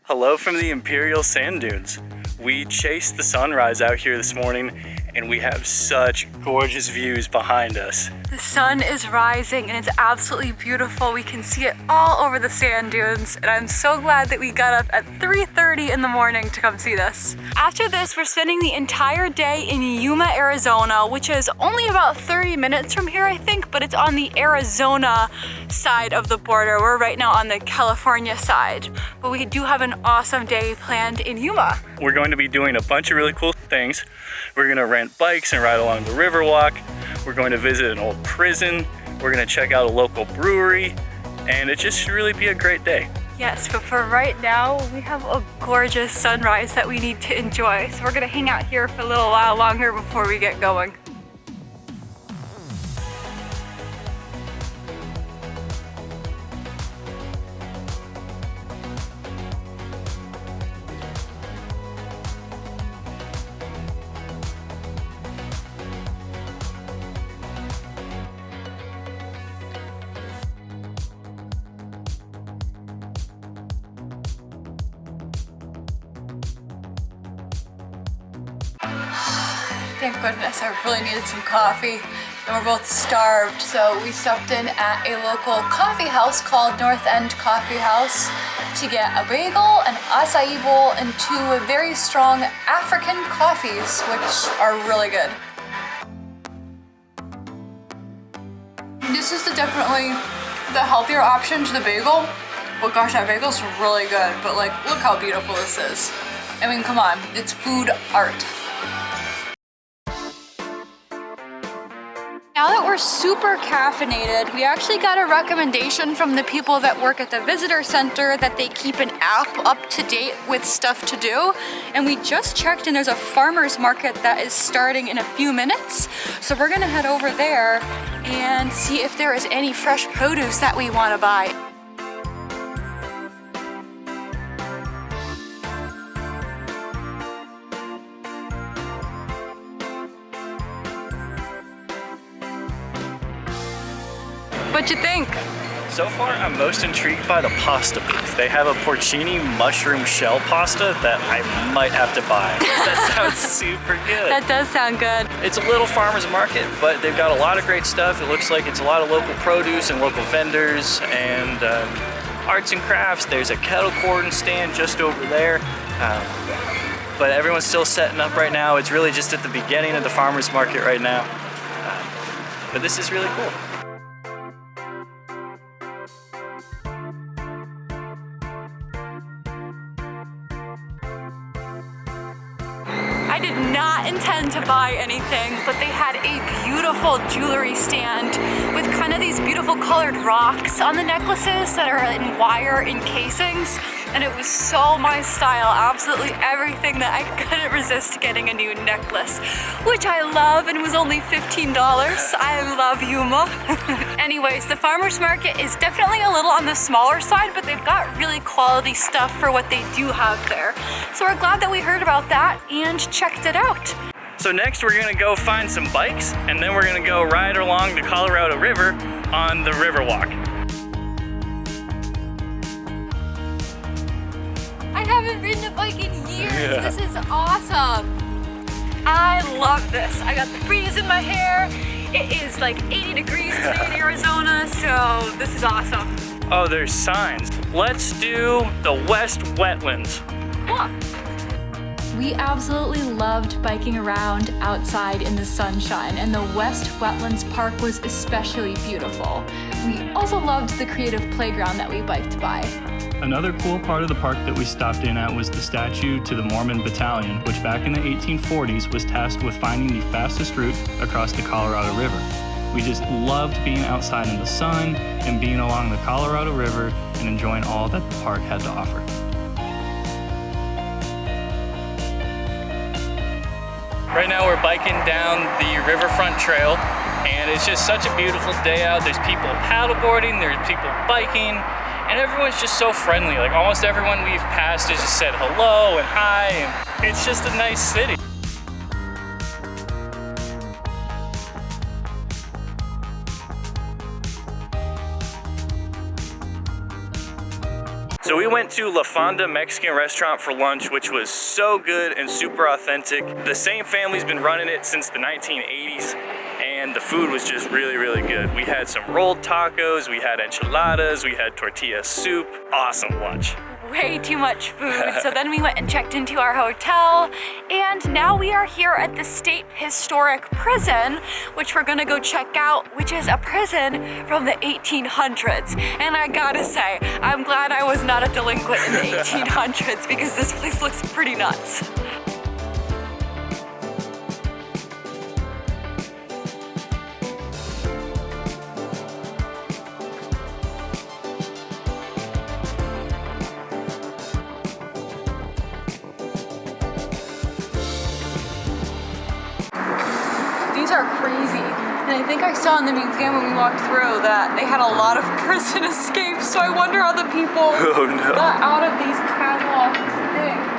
Hello from the Imperial Sand Dunes. We chased the sunrise out here this morning and we have such gorgeous views behind us. The sun is rising and it's absolutely beautiful. We can see it all over the sand dunes and I'm so glad that we got up at 3:30 in the morning to come see this. After this, we're spending the entire day in Yuma, Arizona, which is only about 30 minutes from here, I think, but it's on the Arizona side of the border. We're right now on the California side, but we do have an awesome day planned in Yuma. We're going to be doing a bunch of really cool things. We're gonna rent bikes and ride along the Riverwalk. We're going to visit an old prison. We're gonna check out a local brewery, and it just should really be a great day. Yes, but for right now, we have a gorgeous sunrise that we need to enjoy. So we're gonna hang out here for a little while longer before we get going. Thank goodness, I really needed some coffee and we're both starved, so we stopped in at a local coffee house called North End Coffee House to get a bagel, an acai bowl, and two very strong African coffees, which are really good. This is definitely the healthier option to the bagel, but gosh, that bagel's really good, but like, look how beautiful this is. I mean, come on, it's food art. Now that we're super caffeinated, we actually got a recommendation from the people that work at the visitor center that they keep an app up to date with stuff to do. And we just checked and there's a farmer's market that is starting in a few minutes. So we're gonna head over there and see if there is any fresh produce that we wanna buy. What'd you think? So far, I'm most intrigued by the pasta booth. They have a porcini mushroom shell pasta that I might have to buy. That sounds super good. That does sound good. It's a little farmer's market, but they've got a lot of great stuff. It looks like it's a lot of local produce and local vendors and arts and crafts. There's a kettle corn stand just over there. But everyone's still setting up right now. It's really just at the beginning of the farmer's market right now. But this is really cool. I did not intend to buy anything, but they had a beautiful jewelry stand with kind of these beautiful colored rocks on the necklaces that are in wire encasings. And it was so my style, absolutely everything that I couldn't resist getting a new necklace, which I love, and it was only $15. I love Yuma. Anyways, the farmer's market is definitely a little on the smaller side, but they've got really quality stuff for what they do have there. So we're glad that we heard about that and checked it out. So next we're gonna go find some bikes, and then we're gonna go ride along the Colorado River on the Riverwalk. I haven't ridden a bike in years. Yeah. This is awesome. I love this. I got the breeze in my hair. It is like 80 degrees today in Arizona, so this is awesome. Oh, there's signs. Let's do the West Wetlands. Cool. We absolutely loved biking around outside in the sunshine, and the West Wetlands Park was especially beautiful. We also loved the creative playground that we biked by. Another cool part of the park that we stopped in at was the statue to the Mormon Battalion, which back in the 1840s was tasked with finding the fastest route across the Colorado River. We just loved being outside in the sun and being along the Colorado River and enjoying all that the park had to offer. Right now we're biking down the riverfront trail, and it's just such a beautiful day out. There's people paddleboarding, there's people biking, and everyone's just so friendly. Like almost everyone we've passed has just said hello and hi, and it's just a nice city. So So we went to La Fonda Mexican restaurant for lunch, which was so good and super authentic. The same family's been running it since the 1980s, and the food was just really, really good. We had some rolled tacos, we had enchiladas, we had tortilla soup. Awesome lunch. Way too much food. So then we went and checked into our hotel, and now we are here at the State Historic Prison, which we're gonna go check out, which is a prison from the 1800s. And I gotta say, I'm glad I was not a delinquent in the 1800s because this place looks pretty nuts. These are crazy. And I think I saw in the museum when we walked through that they had a lot of prison escapes, so I wonder how the people got out of these catwalk things.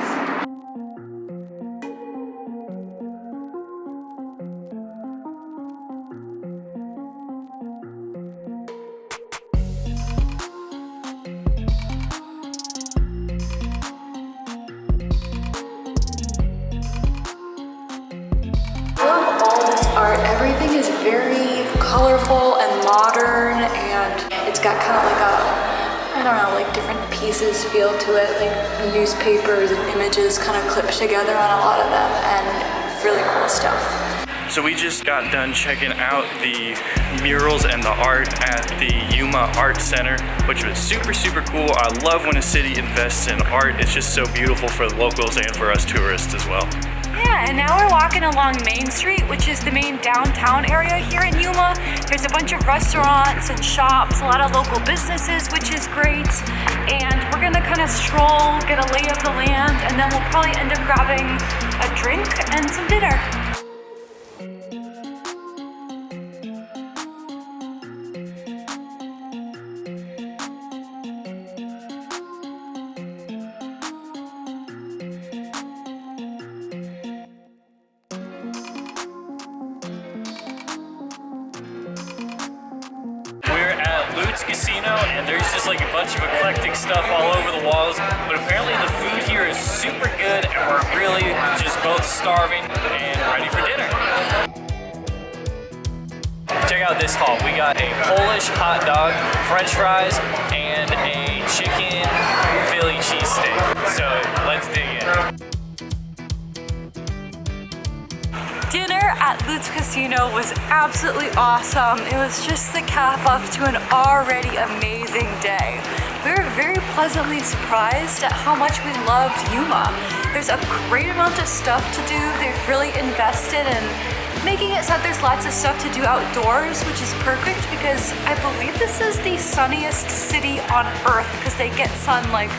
Art. Everything is very colorful and modern, and it's got kind of like a, I don't know, like different pieces feel to it, like newspapers and images kind of clipped together on a lot of them, and really cool stuff. So we just got done checking out the murals and the art at the Yuma Art Center, which was super, super cool. I love when a city invests in art. It's just so beautiful for the locals and for us tourists as well. Yeah, and now we're walking along Main Street, which is the main downtown area here in Yuma. There's a bunch of restaurants and shops, a lot of local businesses, which is great. And we're gonna kind of stroll, get a lay of the land, and then we'll probably end up grabbing a drink and some dinner. Lute's Casino, and there's just like a bunch of eclectic stuff all over the walls, but apparently the food here is super good and we're really just both starving and ready for dinner. Check out this haul. We got a Polish hot dog, french fries, and a chicken Philly cheesesteak. So let's dig in. Dinner at Lute's Casino was absolutely awesome. It was just the cap up to an already amazing day. We were very pleasantly surprised at how much we loved Yuma. There's a great amount of stuff to do. They've really invested in making it so that there's lots of stuff to do outdoors, which is perfect because I believe this is the sunniest city on earth because they get sun like,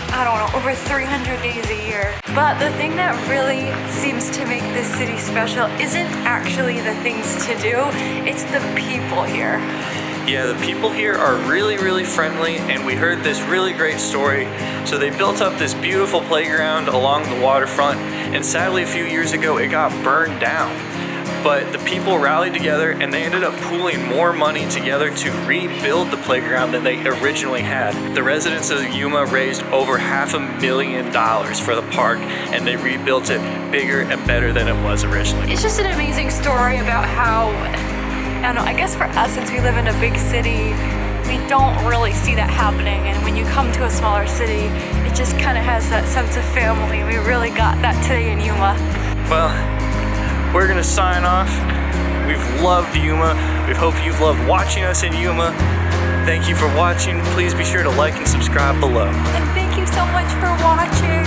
I don't know, over 300 days a year. But the thing that really seems to make this city special isn't actually the things to do, it's the people here. Yeah, the people here are really, really friendly, and we heard this really great story. So they built up this beautiful playground along the waterfront, and sadly a few years ago it got burned down. But the people rallied together and they ended up pooling more money together to rebuild the playground than they originally had. The residents of Yuma raised over $500,000 for the park, and they rebuilt it bigger and better than it was originally. It's just an amazing story about how, I don't know, I guess for us, since we live in a big city, we don't really see that happening. And when you come to a smaller city, it just kind of has that sense of family. We really got that today in Yuma. Well, we're gonna sign off. We've loved Yuma. We hope you've loved watching us in Yuma. Thank you for watching. Please be sure to like and subscribe below. And thank you so much for watching.